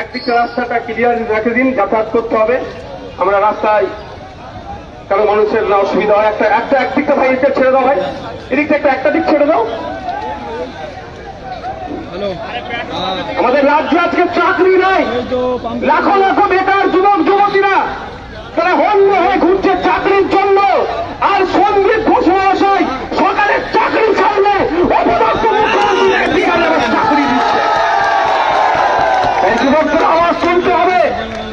একদিকটা রাস্তাটা ক্লিয়ার রেখে দিন, যাতায়াত করতে হবে। আমরা রাস্তায় কারো মানুষের না অসুবিধা হয়। একদিকটা ভাই এদিকটা ছেড়ে দাও, ভাই এদিকটা একটা দিক ছেড়ে দাও। আমাদের রাজ্যে আজকে চাকরি নাই, লাখো লাখো বেকার যুবক যুবতীরা তারা হন্য হয়ে ঘুরছে চাকরির জন্য। আর সন্দীপ ঘোষ মহাশয় সকালে চাকরি ছাড়লে অপদস্থ মুখ্যমন্ত্রীকে বিকালে আবার চাকরি দিচ্ছে। যুবকদের আওয়াজ তুলতে হবে,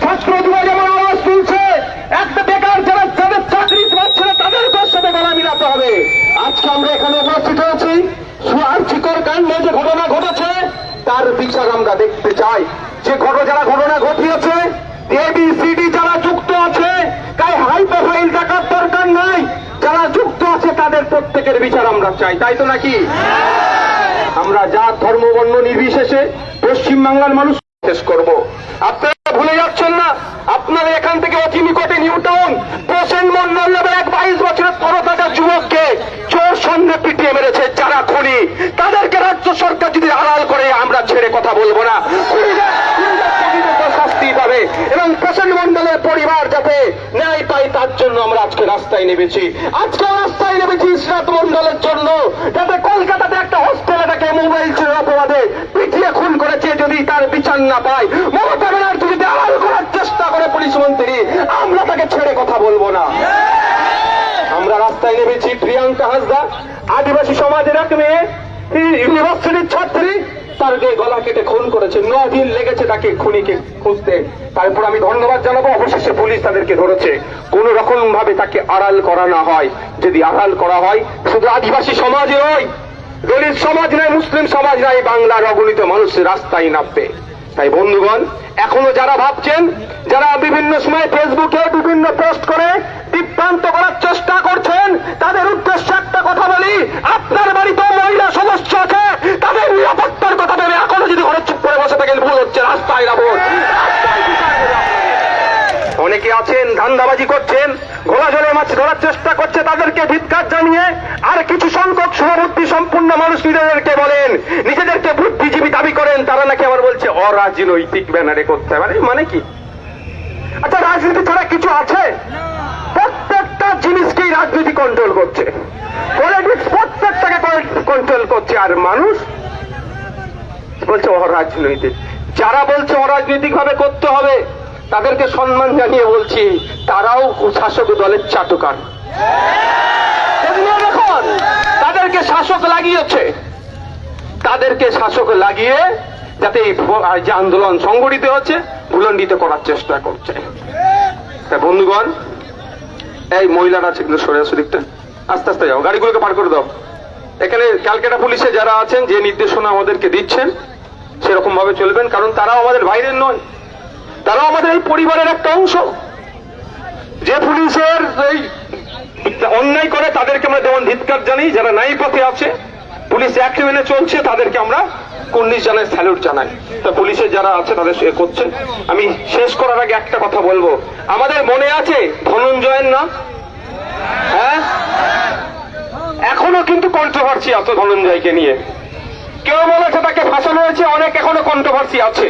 ছাত্র যুব যেমন আওয়াজ তুলছে, একটা বেকার যারা যাদের চাকরি পাচ্ছে না তাদের সাথে গলা মিলাতে হবে। আজকে আমরা এখানে উপস্থিত হয়েছি সুয়ার্চিকর কাণ্ডে যে ঘটনা ঘটেছে তার বিচার আমরা দেখতে চাই। যে যারা ঘটনা ঘটিয়েছে, এবিসিডি যারা যুক্ত আছে, তাই হাই প্রোফাইল টাকার দরকার নাই, যারা যুক্ত আছে তাদের প্রত্যেকের বিচার আমরা চাই, তাই তো নাকি? আমরা জাত ধর্ম বর্ণ নির্বিশেষে পশ্চিমবাংলার মানুষ শেষ করব। আপনারা ভুলে যাচ্ছেন না, আপনারা এখান থেকে অতি নিকটে নিউ টাউন প্রসেন মন্ডল নামে এক 22 বছরের তরতাজা যুবককে চোর সন্দেহে পিটিয়ে মেরেছে যারা খুনি, তাদেরকে রাজ্য সরকার যদি আড়াল করে আমরা ছেড়ে কথা বলবো না। শাস্তি পাবে এবং প্রসেন মন্ডলের পরিবার যাতে ন্যায় পায় তার জন্য আমরা আজকে রাস্তায় নেমেছি। আজকে রাস্তায় নেমেছি ইসরাত মন্ডলের জন্য, যাতে কলকাতাতে একটা হোস্টেলে তাকে মোবাইল চোরের অপরাধে পিটিয়ে খুন করেছে যদি তার বিচার না পায়, মমতা ব্যানার্জি যদি আড়াল করার চেষ্টা করে পুলিশ মন্ত্রী, আমরা তাকে ছেড়ে কথা বলবো না। আমরা রাস্তায় নেমেছি। প্রিয়াঙ্কা হাসদা আদিবাসী সমাজের এক মেয়ে, ইউনিভার্সিটির ছাত্রী, তারকে গলা কেটে খুন করেছে। 9 দিন লেগেছে তাকে খুনিকে খুঁজতে। তারপর আমি ধন্যবাদ জানাবো, অবশেষে পুলিশ তাদেরকে ধরেছে। কোন রকম ভাবে তাকে আড়াল করা না হয়। যদি আড়াল করা হয়, শুধু আদিবাসী সমাজে নয়, দলিত সমাজ নয়, মুসলিম সমাজ নয়, বাংলার অগণিত মানুষ রাস্তায় নামবে। তাই বন্ধুগণ, এখনো যারা ভাবছেন, যারা বিভিন্ন সময় ফেসবুকে বিভিন্ন পোস্ট করে বিভ্রান্ত করার চেষ্টা করছেন, তাদের উদ্দেশ্যে একটা কথা বলি, আপনার বাড়িতে মহিলা সদস্য আছে, তাদের নিরাপত্তার কথা ভেবে এখনো যদি ঘরে চুপ করে বসে থাকেন, ভুল হচ্ছে। রাস্তায় নামুন। অনেকে আছেন ধান্দাবাজি করছেন, ঘোলা জলে মাছ ধরার চেষ্টা করছে, তাদেরকে ধিক্কার জানিয়ে আর কিছু সংখ্যক শুভবুদ্ধি সম্পূর্ণ মানুষ নিজেদেরকে বলেন, নিজেদেরকে বুদ্ধিজীবী দাবি করেন, তারা নাকি আবার বলছে অরাজনৈতিক ব্যানারে করতে হবে। মানে কি? আচ্ছা, রাজনীতি ছাড়া কিছু আছে? প্রত্যেকটা জিনিসকেই রাজনীতি কন্ট্রোল করছে, পলিটিক্স প্রত্যেকটাকে কন্ট্রোল করছে, আর মানুষ বলছে অরাজনৈতিক। যারা বলছে অরাজনৈতিক ভাবে করতে হবে, তাদেরকে সম্মান জানিয়ে বলছি, তারাও শাসক দলের চাটুকার। দেখুন, তাদেরকে শাসক লাগিয়েছে, তাদেরকে শাসক লাগিয়ে যাতে এই যে আন্দোলন সংগঠিত হচ্ছে ভুলণ্ডিত করার চেষ্টা করছে। বন্ধুগণ, এই মহিলারা আছে কিন্তু সরে আসো, দিকটা আস্তে আস্তে যাও, গাড়িগুলোকে পার করে দাও। এখানে ক্যালকাটা পুলিশে যারা আছেন, যে নির্দেশনা আমাদেরকে দিচ্ছেন সেরকম ভাবে চলবেন, কারণ তারাও আমাদের বাইরের নয়, তারাও আমাদের এই পরিবারের একটা অংশ। যে পুলিশের এই অন্যায় করে তাদেরকে আমরা যেমন ধিক্কার জানি, যারা ন্যায় পথে আছে, পুলিশ অ্যাক্ট মেনে চলছে, তাদেরকে আমরা 19 জানাই স্যালুট জানাই। তা পুলিশের যারা আছে তাদের করছে। আমি শেষ করার আগে একটা কথা বলবো, আমাদের মনে আছে ধনঞ্জয়ের নাম? হ্যাঁ, এখনো কিন্তু কন্ট্রোভার্সি আছে ধনঞ্জয়কে নিয়ে। কেউ বলেছে তাকে ফাঁসানো হয়েছে, অনেক এখনো কন্ট্রোভার্সি আছে,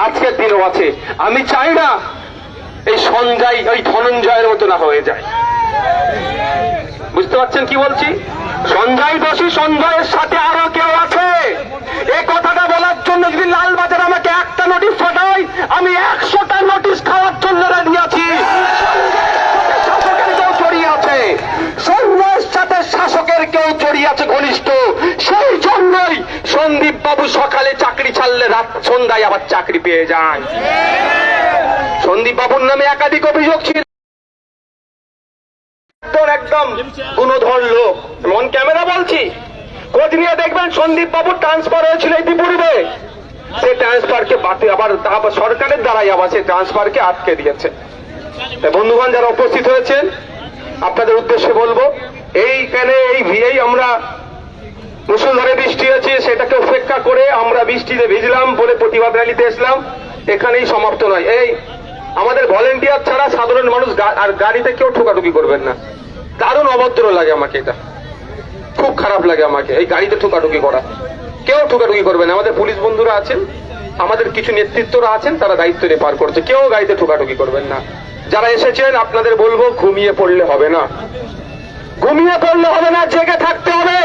আজকের দিনও আছে। আমি চাই না এই সঞ্জয় ওই ধনঞ্জয়ের মতো না হয়ে যায়। বুঝতে পারছেন কি বলছি? সঞ্জয় দোষী, সঞ্জয়ের সাথে আরো কেউ আছে। এই কথাটা বলার জন্য যদি লালবাজার আমাকে একটা নোটিশ পাঠায়, আমি 100টা নোটিশ খাওয়ার জন্য রেডি আছি। শাসকের কেউ জড়িয়ে আছে, সঞ্জয়ের সাথে শাসকের কেউ জড়িয়ে আছে ঘনিষ্ঠ। সেই জন্যই সন্দীপ বাবু সকালে চাকরি ছাড়লে রাত সন্ধ্যায় আবার চাকরি পেয়ে যায়। সন্দীপ বাবুর নামে একাধিক অভিযোগ ছিল, একদম গুণধর লোক, মন ক্যামেরা বলছি, খোঁজ নিয়ে দেখবেন সন্দীপ বাবুর ট্রান্সফার হয়েছিল ইতিপূর্বে, সেই ট্রান্সফারকে আবার সরকারের দ্বারাই আবার সেই ট্রান্সফারকে আটকে দিয়েছে। বন্ধুগণ, যারা উপস্থিত হয়েছেন, আপনাদের উদ্দেশ্যে বলবো, এইখানে এই আমরা মুষলধারে বৃষ্টি হয়েছে, সেটাকে উপেক্ষা করে আমরা বৃষ্টিতে ভিজলাম বলে প্রতিবাদ র্যালিতে এসলাম, এখানেই সমাপ্ত নয়। এই আমাদের ভলেন্টিয়ার ছাড়া সাধারণ মানুষ আর গাড়িতে কেউ ঠোকাঠুকি করবেন না। দারুণ অভদ্র লাগে আমাকে, এটা খুব খারাপ লাগে আমাকে, এই গাড়িতে ঠোকাঠুকি করা। কেউ ঠোকাঠুকি করবে না। আমাদের পুলিশ বন্ধুরা আছেন, আমাদের কিছু নেতৃত্বরা আছেন, তারা দায়িত্ব নিয়ে পার করছে। কেউ গাড়িতে ঠোকাঠুকি করবেন না। যারা এসেছেন আপনাদের বলবো, ঘুমিয়ে পড়লে হবে না, ঘুমিয়ে পড়লে হবে না, জেগে থাকতে হবে।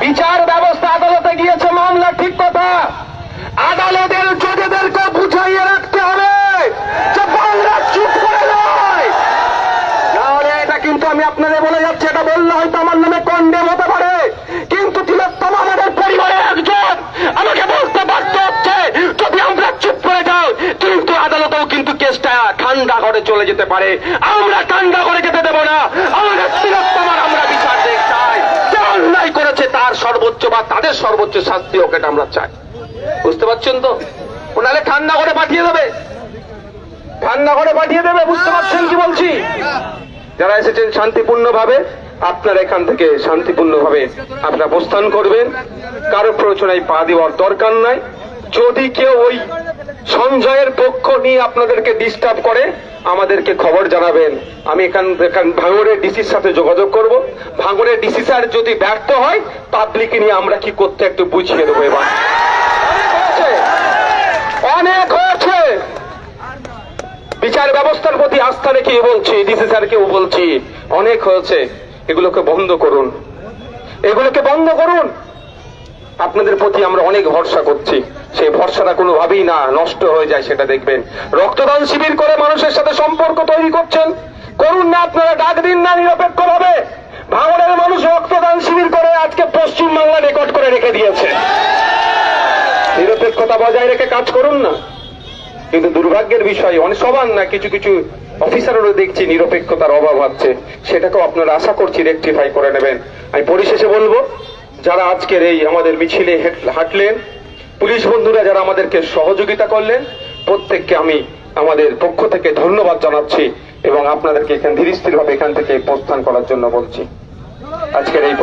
বিচার ব্যবস্থা আদালতে গিয়েছে, মামলা ঠিক কথা, আদালতের জজেদেরকে বুঝাইয়ে রাখতে হবে যে বাংলা চুপ করে নয়। নাহলে এটা কিন্তু আমি আপনাদের বলে যাচ্ছি, এটা বললে হয়তো আমার নামে কন্ডেম হতে পারে, কিন্তু তিলোত্তম আমাদের পরিবারের একজন। আমাকে বলতে বাধ্য হচ্ছে, যদি আমরা চুপ করে যাও কিন্তু আদালতেও কিন্তু কেসটা ঠান্ডা ঘরে চলে যেতে পারে। আমরা ঠান্ডা ঘরে যেতে দেব না। আমাদের তিলোত্তমার আমরা বিচার দেখতে চাই। যে অন্যায় করেছে তার সর্বোচ্চ বা তাদের সর্বোচ্চ শাস্তি হোক, এটা আমরা চাই। বুঝতে পারছেন তো? ওনারে ঠান্ডা ঘরে পাঠিয়ে দেবে, ঠান্ডা ঘরে পাঠিয়ে দেবে। বুঝতে পারছেন কি বলছি? যারা এসেছেন শান্তিপূর্ণভাবে, আপনারা এখান থেকে শান্তিপূর্ণভাবে আপনারা প্রস্থান করবেন। কারো প্ররোচনায় পা দেওয়ার দরকার নাই। যদি কেউ ওই সঞ্জয়ের পক্ষ নিয়ে আপনাদেরকে ডিস্টার্ব করে, আমাদেরকে খবর জানাবেন। আমি এখান ভাঙড়ের ডিসির সাথে যোগাযোগ করব। ভাঙড়ের ডিসি স্যার যদি ব্যর্থ হয়, পাবলিক নিয়ে আমরা কি করতে একটু বুঝিয়ে দেবো। এবার অনেক হয়েছে। বিচার ব্যবস্থার প্রতি আস্থা রেখে বলছি, ডিসি স্যারকেও বলছি, অনেক হয়েছে। এগুলোকে বন্ধ করুন, এগুলোকে বন্ধ করুন। আপনাদের প্রতি আমরা অনেক ভরসা করছি, সেই ভরসাটা কোনোভাবেই না নষ্ট হয়ে যায়, সেটা দেখবেন। রক্তদান শিবির করে মানুষের সাথে সম্পর্ক তৈরি করছেন, করুন না। আপনারা ডাক দিন না নিরপেক্ষভাবে। ভাঙড়ের মানুষ রক্তদান শিবির করে আজকে পশ্চিমবাংলা রেকর্ড করে রেখে দিয়েছে। নিরপেক্ষতা বজায় রেখে কাজ করুন না। কিন্তু দুর্ভাগ্যের বিষয়, অনেক সবার না, কিছু কিছু অফিসারেরও দেখছি নিরপেক্ষতার অভাব হচ্ছে। সেটাকেও আপনারা আশা করছি রেকটিফাই করে নেবেন। আমি পরিশেষে বলবো, যারা আজকের এই আমাদের মিছিলে হাঁটলেন, পুলিশ বন্ধুরা যারা আমাদেরকে সহযোগিতা করলেন, প্রত্যেককে আমি আমাদের পক্ষ থেকে ধন্যবাদ জানাচ্ছি এবং আপনাদেরকে এখান ধীর স্থির ভাবে এখান থেকে প্রস্থান করার জন্য বলছি। আজকের এই